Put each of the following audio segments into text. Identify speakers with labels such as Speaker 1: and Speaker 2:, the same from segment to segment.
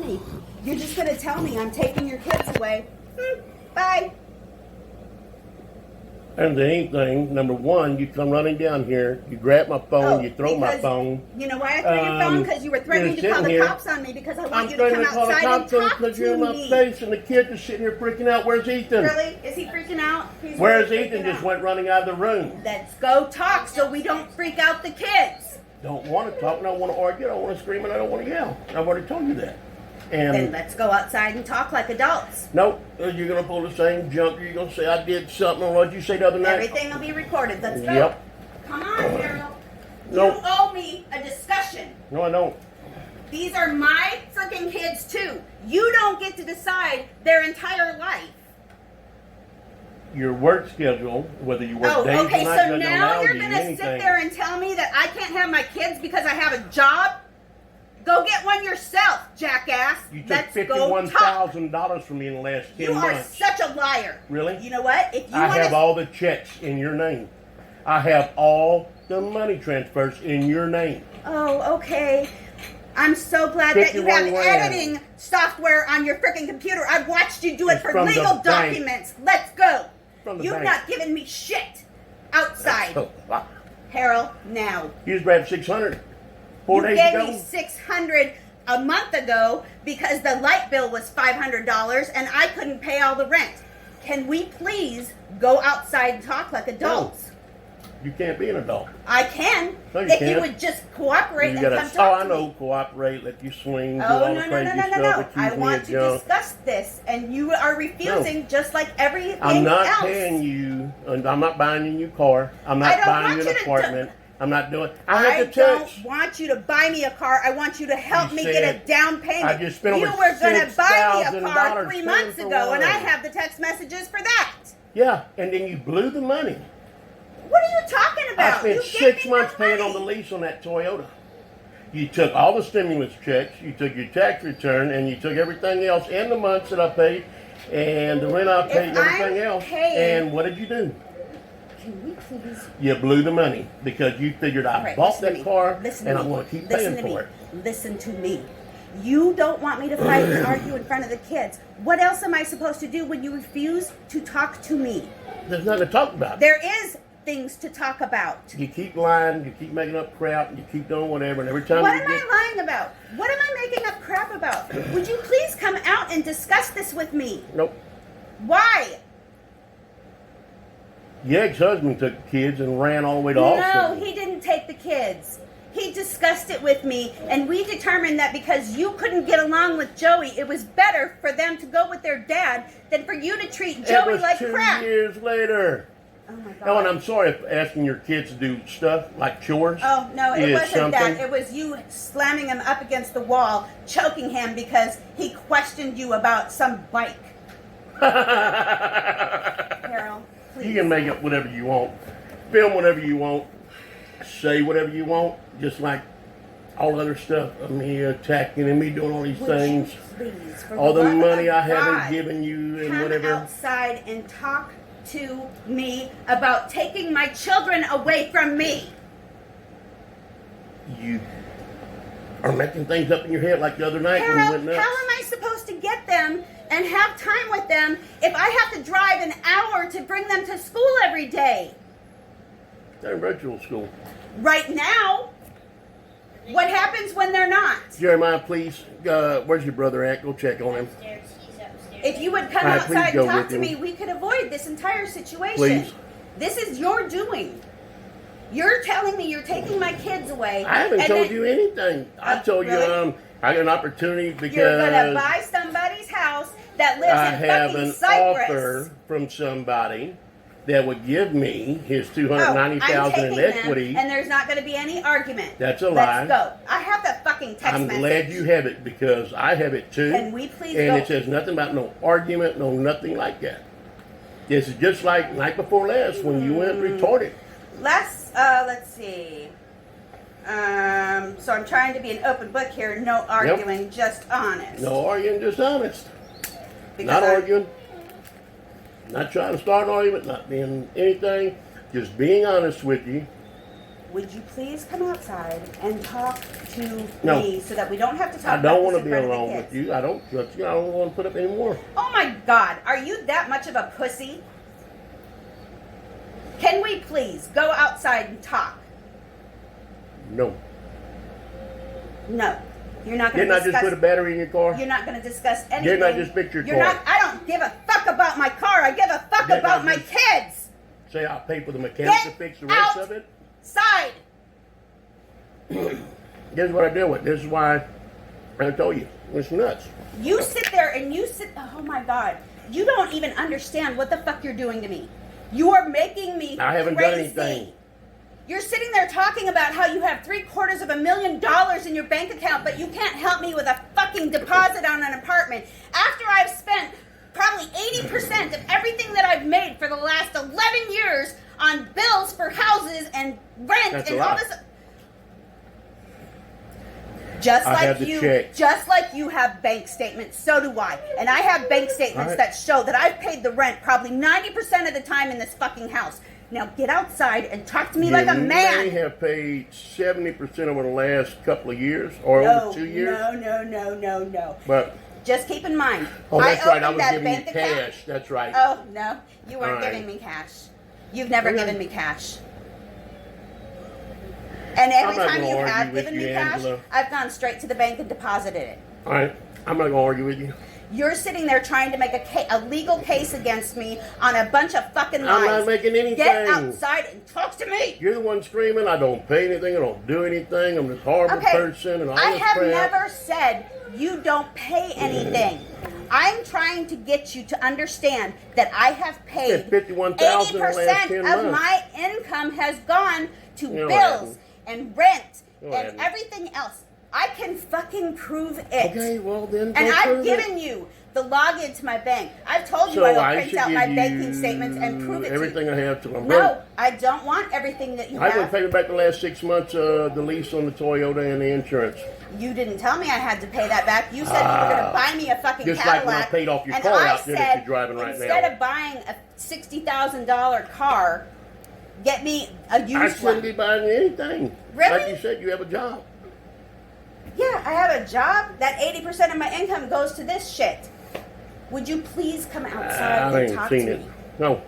Speaker 1: me. You're just going to tell me I'm taking your kids away. Bye.
Speaker 2: And anything, number one, you come running down here, you grab my phone, you throw my phone.
Speaker 1: You know why I threw your phone? Because you were threatening to call the cops on me because I want you to come outside and talk to me.
Speaker 2: Because you're in my face and the kids are sitting here freaking out. Where's Ethan?
Speaker 1: Really? Is he freaking out?
Speaker 2: Where's Ethan? Just went running out of the room.
Speaker 1: Let's go talk so we don't freak out the kids.
Speaker 2: Don't want to talk, don't want to argue, I don't want to scream, and I don't want to yell. I've already told you that. And
Speaker 1: then let's go outside and talk like adults.
Speaker 2: Nope. You're going to pull the same junk. You're going to say I did something. What did you say the other night?
Speaker 1: Everything will be recorded. Let's go.
Speaker 2: Yep.
Speaker 1: Come on, Harold.
Speaker 2: Nope.
Speaker 1: You owe me a discussion.
Speaker 2: No, I don't.
Speaker 1: These are my freaking kids, too. You don't get to decide their entire life.
Speaker 2: Your work schedule, whether you work days or nights,
Speaker 1: so now you're going to sit there and tell me that I can't have my kids because I have a job? Go get one yourself, jackass.
Speaker 2: You took $51,000 from me in the last 10 months.
Speaker 1: You are such a liar.
Speaker 2: Really?
Speaker 1: You know what? If you
Speaker 2: I have all the checks in your name. I have all the money transfers in your name.
Speaker 1: Oh, okay. I'm so glad that you have editing software on your freaking computer. I've watched you do it for legal documents. Let's go. You've not given me shit outside. Harold, now.
Speaker 2: You just grabbed $600. 4 days
Speaker 1: ago.
Speaker 2: ago.
Speaker 1: You gave me $600 a month ago because the light bill was $500 and I couldn't pay all the rent. Can we please go outside and talk like adults?
Speaker 2: No. You can't be an adult.
Speaker 1: I can.
Speaker 2: No, you
Speaker 1: if
Speaker 2: can't.
Speaker 1: you would just cooperate
Speaker 2: and
Speaker 1: come talk to me.
Speaker 2: I know. Cooperate, let you swing, do all the crazy stuff.
Speaker 1: I want to discuss this, and you are refusing just like everything else.
Speaker 2: I'm not paying you. I'm not buying you a new car. I'm not buying you an apartment. I'm not doing it. I don't
Speaker 1: want you to buy me a car. I want you to help me get a down payment.
Speaker 2: I just spent over $6,000.
Speaker 1: You were going to buy me a car 3 months ago, and I have the text messages for that.
Speaker 2: Yeah, and then you blew the money.
Speaker 1: What are you talking about?
Speaker 2: I spent 6 months paying on the lease on that Toyota. You took all the stimulus checks, you took your tax return, and you took everything else and the months that I paid, and the rent I paid, and everything else. And what did you do?
Speaker 1: Can we please?
Speaker 2: You blew the money because you figured I bought that car and I'm going to keep paying for it.
Speaker 1: Listen to me. You don't want me to fight and argue in front of the kids. What else am I supposed to do when you refuse to talk to me?
Speaker 2: There's nothing to talk about.
Speaker 1: There is things to talk about.
Speaker 2: You keep lying, you keep making up crap, you keep doing whatever, and every time
Speaker 1: What am I lying about? What am I making up crap about? Would you please come out and discuss this with me?
Speaker 2: Nope.
Speaker 1: Why?
Speaker 2: Your ex-husband took the kids and ran all the way to Austin.
Speaker 1: No, he didn't take the kids. He discussed it with me, and we determined that because you couldn't get along with Joey, it was better for them to go with their dad than for you to treat Joey like crap.
Speaker 2: 2 years later.
Speaker 1: Oh my God.
Speaker 2: Oh, and I'm sorry if asking your kids to do stuff like chores.
Speaker 1: Oh, no, it wasn't that. It was you slamming him up against the wall, choking him because he questioned you about some bike. Harold, please.
Speaker 2: You can make up whatever you want. Film whatever you want. Say whatever you want. Just like all other stuff of me attacking and me doing all these things.
Speaker 1: Please,
Speaker 2: all the money I haven't given you and whatever.
Speaker 1: Come outside and talk to me about taking my children away from me.
Speaker 2: You are making things up in your head like the other night when you went nuts.
Speaker 1: How am I supposed to get them and have time with them if I have to drive an hour to bring them to school every day?
Speaker 2: They're in virtual school.
Speaker 1: Right now. What happens when they're not?
Speaker 2: Jeremiah, please, where's your brother at? Go check on him.
Speaker 1: If you would come outside and talk to me, we could avoid this entire situation.
Speaker 2: Please.
Speaker 1: This is your doing. You're telling me you're taking my kids away.
Speaker 2: I haven't told you anything. I told you I got an opportunity because
Speaker 1: you're going to buy somebody's house that lives in fucking Cyprus.
Speaker 2: I have an offer from somebody that would give me his $290,000 in equity.
Speaker 1: And there's not going to be any argument.
Speaker 2: That's a lie.
Speaker 1: Let's go. I have that fucking text message.
Speaker 2: I'm glad you have it because I have it too.
Speaker 1: Can we please go?
Speaker 2: And it says nothing about no argument, no nothing like that. This is just like night before last when you went retarded.
Speaker 1: Let's see. So I'm trying to be an open book here. No arguing, just honest.
Speaker 2: No arguing, just honest. Not arguing. Not trying to start an argument, not being anything, just being honest with you.
Speaker 1: would you please come outside and talk to
Speaker 2: No.
Speaker 1: me so that we don't have to talk
Speaker 2: I don't want
Speaker 1: about
Speaker 2: to
Speaker 1: this
Speaker 2: be
Speaker 1: in front of
Speaker 2: alone
Speaker 1: the
Speaker 2: with
Speaker 1: kids?
Speaker 2: you. I don't trust you. I don't want to put up any more.
Speaker 1: Oh my God, are you that much of a pussy? Can we please go outside and talk?
Speaker 2: No.
Speaker 1: No. You're not going to
Speaker 2: Didn't I
Speaker 1: discuss...
Speaker 2: just put a battery in your car?
Speaker 1: You're not going to discuss anything.
Speaker 2: Didn't I just fix your car?
Speaker 1: I don't give a fuck about my car. I give a fuck
Speaker 2: Didn't
Speaker 1: about
Speaker 2: I
Speaker 1: my
Speaker 2: just-
Speaker 1: kids.
Speaker 2: Say I'll pay for the mechanic to fix the rest of it?
Speaker 1: Outside.
Speaker 2: This is what I deal with. This is why I told you. It's nuts.
Speaker 1: You sit there and oh my God. You don't even understand what the fuck you're doing to me. You are making me
Speaker 2: I haven't
Speaker 1: crazy.
Speaker 2: done anything.
Speaker 1: You're sitting there talking about how you have $750,000 in your bank account, but you can't help me with a fucking deposit on an apartment. After I've spent probably 80% of everything that I've made for the last 11 years on bills for houses and rent
Speaker 2: That's
Speaker 1: and
Speaker 2: a
Speaker 1: all
Speaker 2: lot.
Speaker 1: this. Just like you have bank statements, so do I. And I have bank statements
Speaker 2: Right.
Speaker 1: that show that I've paid the rent probably 90% of the time in this fucking house. Now get outside and talk to me like a
Speaker 2: You
Speaker 1: man.
Speaker 2: may have paid 70% over the last couple of years or over 2 years.
Speaker 1: No.
Speaker 2: But
Speaker 1: Just keep in mind,
Speaker 2: that's right. I
Speaker 1: opened
Speaker 2: was
Speaker 1: that
Speaker 2: giving you
Speaker 1: bank account.
Speaker 2: cash. That's right.
Speaker 1: Oh, no. You weren't
Speaker 2: All right.
Speaker 1: giving me cash. You've never
Speaker 2: Okay.
Speaker 1: given me cash. And every
Speaker 2: I'm not
Speaker 1: time
Speaker 2: gonna
Speaker 1: you
Speaker 2: argue
Speaker 1: have
Speaker 2: with
Speaker 1: given
Speaker 2: you,
Speaker 1: me cash,
Speaker 2: Angela.
Speaker 1: I've gone straight to the bank and deposited it.
Speaker 2: All right. I'm not going to argue with you.
Speaker 1: You're sitting there trying to make a legal case against me on a bunch of fucking lies.
Speaker 2: I'm not making anything.
Speaker 1: Get outside and talk to me.
Speaker 2: You're the one screaming, I don't pay anything, I don't do anything, I'm this horrible
Speaker 1: Okay,
Speaker 2: person and all
Speaker 1: I
Speaker 2: this
Speaker 1: have
Speaker 2: crap.
Speaker 1: never said you don't pay anything. I'm trying to get you to understand that I have paid
Speaker 2: Yeah, $51,000 in the last 10
Speaker 1: 80% of
Speaker 2: months.
Speaker 1: my income has gone to
Speaker 2: You know what
Speaker 1: bills
Speaker 2: happened.
Speaker 1: and rent
Speaker 2: You know what
Speaker 1: and
Speaker 2: happened.
Speaker 1: everything else. I can fucking prove it.
Speaker 2: Okay, well then
Speaker 1: And
Speaker 2: go
Speaker 1: I've
Speaker 2: prove it.
Speaker 1: given you the login to my bank. I've told you
Speaker 2: So
Speaker 1: I will
Speaker 2: I
Speaker 1: print
Speaker 2: should
Speaker 1: out
Speaker 2: give
Speaker 1: my
Speaker 2: you
Speaker 1: banking statements and prove it
Speaker 2: everything
Speaker 1: to you.
Speaker 2: I have till I'm
Speaker 1: No,
Speaker 2: broke.
Speaker 1: I don't want everything that you
Speaker 2: I
Speaker 1: have.
Speaker 2: haven't paid back the last 6 months the lease on the Toyota and the insurance.
Speaker 1: You didn't tell me I had to pay that back. You said you were going to buy me a fucking
Speaker 2: Just
Speaker 1: Cadillac.
Speaker 2: like when I paid off your
Speaker 1: and
Speaker 2: car
Speaker 1: I
Speaker 2: out there that
Speaker 1: said,
Speaker 2: you're driving right
Speaker 1: instead
Speaker 2: now.
Speaker 1: of buying a $60,000 car, get me a
Speaker 2: I
Speaker 1: used
Speaker 2: shouldn't
Speaker 1: one.
Speaker 2: be buying anything.
Speaker 1: Really?
Speaker 2: Like you said, you have a job.
Speaker 1: Yeah, I have a job. That 80% of my income goes to this shit. Would you please come outside
Speaker 2: I
Speaker 1: and
Speaker 2: ain't
Speaker 1: talk
Speaker 2: seen
Speaker 1: to
Speaker 2: it.
Speaker 1: me?
Speaker 2: No.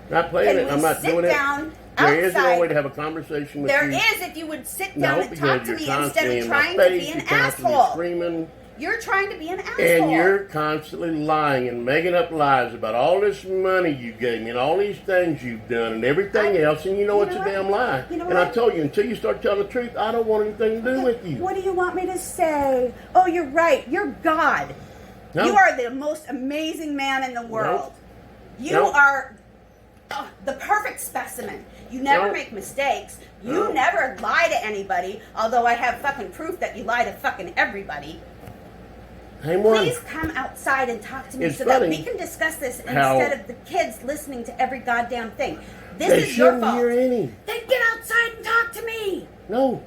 Speaker 2: Not playing
Speaker 1: Can
Speaker 2: it. I'm
Speaker 1: we
Speaker 2: not
Speaker 1: sit
Speaker 2: doing
Speaker 1: down
Speaker 2: it. There is no
Speaker 1: outside?
Speaker 2: way to have a conversation with
Speaker 1: There
Speaker 2: you.
Speaker 1: is if you would sit down
Speaker 2: No,
Speaker 1: and
Speaker 2: because
Speaker 1: talk to
Speaker 2: you're
Speaker 1: me
Speaker 2: constantly
Speaker 1: instead of
Speaker 2: in my
Speaker 1: trying to
Speaker 2: face,
Speaker 1: be an
Speaker 2: you're constantly
Speaker 1: asshole.
Speaker 2: screaming.
Speaker 1: You're trying to be an asshole.
Speaker 2: And you're constantly lying and making up lies about all this money you gave me and all these things you've done and everything else, and you know it's a damn lie.
Speaker 1: You know
Speaker 2: and I
Speaker 1: what?
Speaker 2: told you, until you start telling the truth, I don't want anything to do with you.
Speaker 1: What do you want me to say? Oh, you're right. You're God.
Speaker 2: No.
Speaker 1: You are the most amazing man in the world. You
Speaker 2: No.
Speaker 1: are the perfect specimen. You never
Speaker 2: No.
Speaker 1: make mistakes. You
Speaker 2: No.
Speaker 1: never lie to anybody, although I have fucking proof that you lie to fucking everybody.
Speaker 2: Name one.
Speaker 1: Please come outside and talk to me
Speaker 2: It's
Speaker 1: so that
Speaker 2: funny
Speaker 1: we can discuss this
Speaker 2: how-
Speaker 1: instead of the kids listening to every goddamn thing. This
Speaker 2: They
Speaker 1: is your
Speaker 2: shouldn't
Speaker 1: fault.
Speaker 2: hear any.
Speaker 1: Then get outside and talk to me.
Speaker 2: No.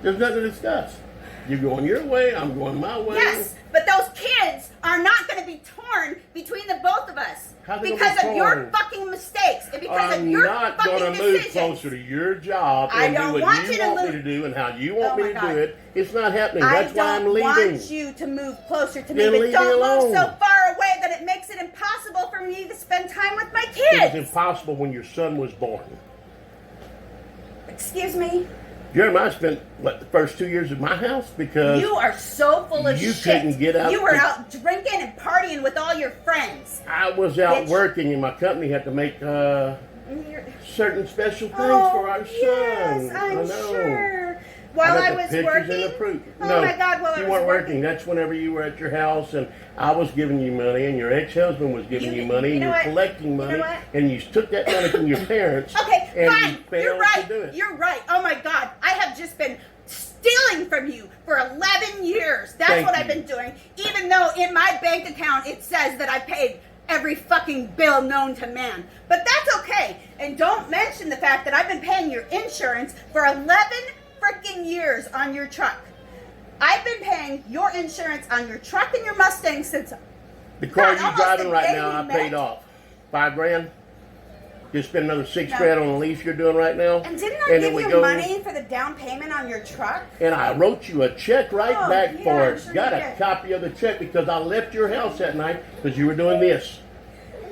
Speaker 2: There's nothing to discuss. You're going your way, I'm going my way.
Speaker 1: Yes, but those kids are not going to be torn between the both of us
Speaker 2: How they gonna
Speaker 1: because
Speaker 2: be
Speaker 1: of your
Speaker 2: torn?
Speaker 1: fucking mistakes and because of
Speaker 2: I'm
Speaker 1: your
Speaker 2: not
Speaker 1: fucking
Speaker 2: going to move
Speaker 1: decisions.
Speaker 2: closer to your job
Speaker 1: I
Speaker 2: and
Speaker 1: don't
Speaker 2: do what
Speaker 1: want you
Speaker 2: you
Speaker 1: to
Speaker 2: want me
Speaker 1: move-
Speaker 2: to do and how you want
Speaker 1: Oh
Speaker 2: me
Speaker 1: my
Speaker 2: to
Speaker 1: God.
Speaker 2: do it. It's not happening.
Speaker 1: I
Speaker 2: That's why I'm
Speaker 1: don't
Speaker 2: leaving.
Speaker 1: want you to move closer to me,
Speaker 2: Then
Speaker 1: but
Speaker 2: leave me
Speaker 1: don't move
Speaker 2: alone.
Speaker 1: so far away that it makes it impossible for me to spend time with my
Speaker 2: It was
Speaker 1: kids.
Speaker 2: impossible when your son was born.
Speaker 1: Excuse me?
Speaker 2: Jeremiah spent, the first 2 years at my house because
Speaker 1: You are so full of
Speaker 2: you
Speaker 1: shit.
Speaker 2: couldn't get out
Speaker 1: You were
Speaker 2: to-
Speaker 1: out drinking and partying with all your friends.
Speaker 2: I was out
Speaker 1: Bitch.
Speaker 2: working and my company had to make
Speaker 1: You're-
Speaker 2: certain special things
Speaker 1: Oh,
Speaker 2: for our son.
Speaker 1: yes,
Speaker 2: I
Speaker 1: I'm
Speaker 2: know.
Speaker 1: sure. While I
Speaker 2: got the
Speaker 1: was
Speaker 2: pictures
Speaker 1: working?
Speaker 2: and the proof.
Speaker 1: Oh
Speaker 2: No,
Speaker 1: my God, while I
Speaker 2: you
Speaker 1: was
Speaker 2: weren't
Speaker 1: working.
Speaker 2: working. That's whenever you were at your house and I was giving you money and your ex-husband was giving
Speaker 1: You-
Speaker 2: you money
Speaker 1: you
Speaker 2: and
Speaker 1: know
Speaker 2: you were
Speaker 1: what?
Speaker 2: collecting
Speaker 1: You know
Speaker 2: money
Speaker 1: what?
Speaker 2: and you took that money from your parents
Speaker 1: Okay,
Speaker 2: and
Speaker 1: fine.
Speaker 2: you failed
Speaker 1: You're right.
Speaker 2: to do it.
Speaker 1: You're right. Oh my God. I have just been stealing from you for 11 years. That's
Speaker 2: Thank
Speaker 1: what
Speaker 2: you.
Speaker 1: I've been doing. Even though in my bank account it says that I paid every fucking bill known to man. But that's okay. And don't mention the fact that I've been paying your insurance for 11 freaking years on your truck. I've been paying your insurance on your truck and your Mustang since
Speaker 2: The car
Speaker 1: God,
Speaker 2: you're
Speaker 1: almost
Speaker 2: driving
Speaker 1: the
Speaker 2: right
Speaker 1: day
Speaker 2: now,
Speaker 1: we
Speaker 2: I
Speaker 1: met.
Speaker 2: paid off. $5 grand. Just spend another $6,000 on the lease you're doing right now.
Speaker 1: And didn't I give you money for the down payment on your truck?
Speaker 2: And I wrote you a check back for it.
Speaker 1: Sure
Speaker 2: Got a copy of the check because I left your house that night because you were doing this.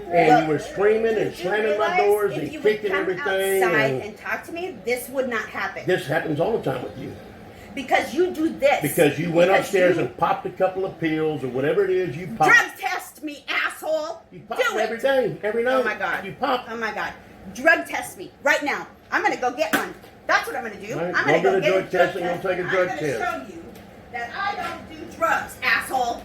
Speaker 2: And you were screaming and slamming my doors and kicking everything.
Speaker 1: If you would come outside and talk to me, this would not happen.
Speaker 2: This happens all the time with you.
Speaker 1: Because you do this.
Speaker 2: Because you went upstairs and popped a couple of pills or whatever it is you popped.
Speaker 1: Drug test me, asshole.
Speaker 2: You pop every day, every night.
Speaker 1: Oh my God.
Speaker 2: You pop.
Speaker 1: Oh my God. Drug test me right now. I'm going to go get one. That's what I'm going to do.
Speaker 2: Right.
Speaker 1: I'm going to go
Speaker 2: get
Speaker 1: a
Speaker 2: drug test and
Speaker 1: test.
Speaker 2: go take a drug
Speaker 1: I'm
Speaker 2: test.
Speaker 1: going to show you that I don't do drugs, asshole.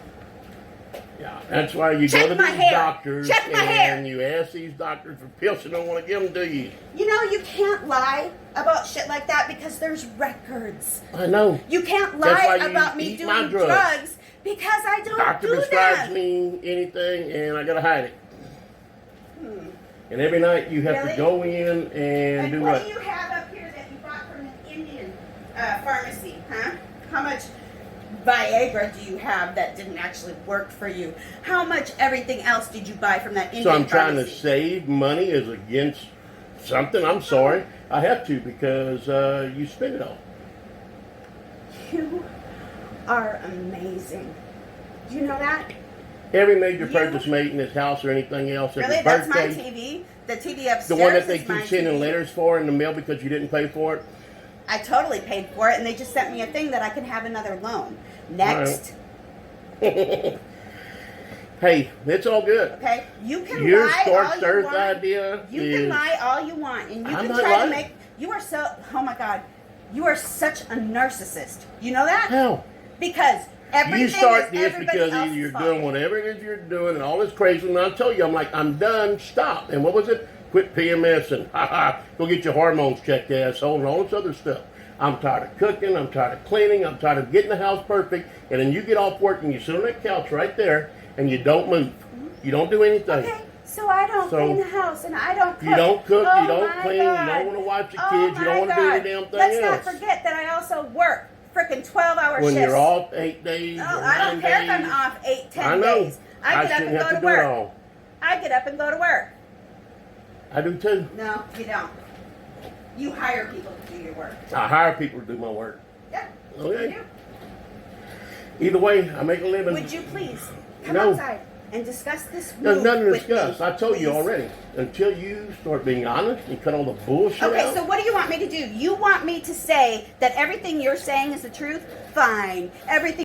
Speaker 2: Yeah, that's why you go to these doctors and you ask these doctors for pills you don't want to give them, do you?
Speaker 1: You know, you can't lie about shit like that because there's records.
Speaker 2: I know.
Speaker 1: You can't lie about me doing drugs because I don't
Speaker 2: Doctor
Speaker 1: do
Speaker 2: prescribes
Speaker 1: that.
Speaker 2: me anything and I got to hide it. And every night you have to go in and do what?
Speaker 1: What do you have up here that you bought from an Indian pharmacy, huh? How much Viagra do you have that didn't actually work for you? How much everything else did you buy from that Indian pharmacy?
Speaker 2: So I'm trying to save money as against something. I'm sorry. I have to because you spend it all.
Speaker 1: You are amazing. Do you know that?
Speaker 2: Every major purchase made in this house or anything else.
Speaker 1: Really? That's my TV? The TV upstairs.
Speaker 2: The one that they keep sending letters for in the mail because you didn't pay for it?
Speaker 1: I totally paid for it, and they just sent me a thing that I can have another loan. Next.
Speaker 2: Right. Hey, it's all good.
Speaker 1: Okay? You can
Speaker 2: Your
Speaker 1: lie
Speaker 2: scorched
Speaker 1: all you
Speaker 2: earth
Speaker 1: want.
Speaker 2: idea
Speaker 1: You
Speaker 2: is...
Speaker 1: can lie all you want, and you
Speaker 2: I'm
Speaker 1: can
Speaker 2: not
Speaker 1: try
Speaker 2: lying.
Speaker 1: to make... You are so... Oh, my God. You are such a narcissist. You know that?
Speaker 2: How?
Speaker 1: Because everything
Speaker 2: You start
Speaker 1: is
Speaker 2: this
Speaker 1: everybody
Speaker 2: because
Speaker 1: else's
Speaker 2: you're
Speaker 1: fault.
Speaker 2: doing whatever it is you're doing and all this crazy. And I tell you, I'm like, I'm done. Stop. And what was it? Quit PMS and go get your hormones checked, asshole, and all this other stuff. I'm tired of cooking. I'm tired of cleaning. I'm tired of getting the house perfect. And then you get off work and you sit on that couch right there and you don't move. You don't do anything.
Speaker 1: Okay, so I don't clean the house and I don't cook.
Speaker 2: You don't cook.
Speaker 1: Oh
Speaker 2: you don't
Speaker 1: my
Speaker 2: clean.
Speaker 1: God.
Speaker 2: You don't want to watch the
Speaker 1: Oh
Speaker 2: kids. You don't want to do
Speaker 1: my
Speaker 2: any damn
Speaker 1: God.
Speaker 2: thing
Speaker 1: Let's
Speaker 2: else.
Speaker 1: not forget that I also work freaking 12-hour
Speaker 2: When
Speaker 1: shifts.
Speaker 2: you're off 8 days,
Speaker 1: Oh,
Speaker 2: or 9
Speaker 1: I don't care if I'm
Speaker 2: days.
Speaker 1: off 8, 10
Speaker 2: I know.
Speaker 1: days. I get up
Speaker 2: shouldn't
Speaker 1: and
Speaker 2: have
Speaker 1: go
Speaker 2: to
Speaker 1: to
Speaker 2: do it
Speaker 1: work.
Speaker 2: all.
Speaker 1: I get up and go to work.
Speaker 2: I do too.
Speaker 1: No, you don't. You hire people to do your work.
Speaker 2: I hire people to do my work.
Speaker 1: Yeah.
Speaker 2: Okay.
Speaker 1: You do.
Speaker 2: Either way, I make a living.
Speaker 1: Would you please come
Speaker 2: No.
Speaker 1: outside and discuss this move
Speaker 2: There's nothing to
Speaker 1: with
Speaker 2: discuss.
Speaker 1: me,
Speaker 2: I told you
Speaker 1: please?
Speaker 2: already. Until you start being honest and cut all the bullshit
Speaker 1: Okay,
Speaker 2: out.
Speaker 1: so what do you want me to do? You want me to say that everything you're saying is the truth? Fine. Everything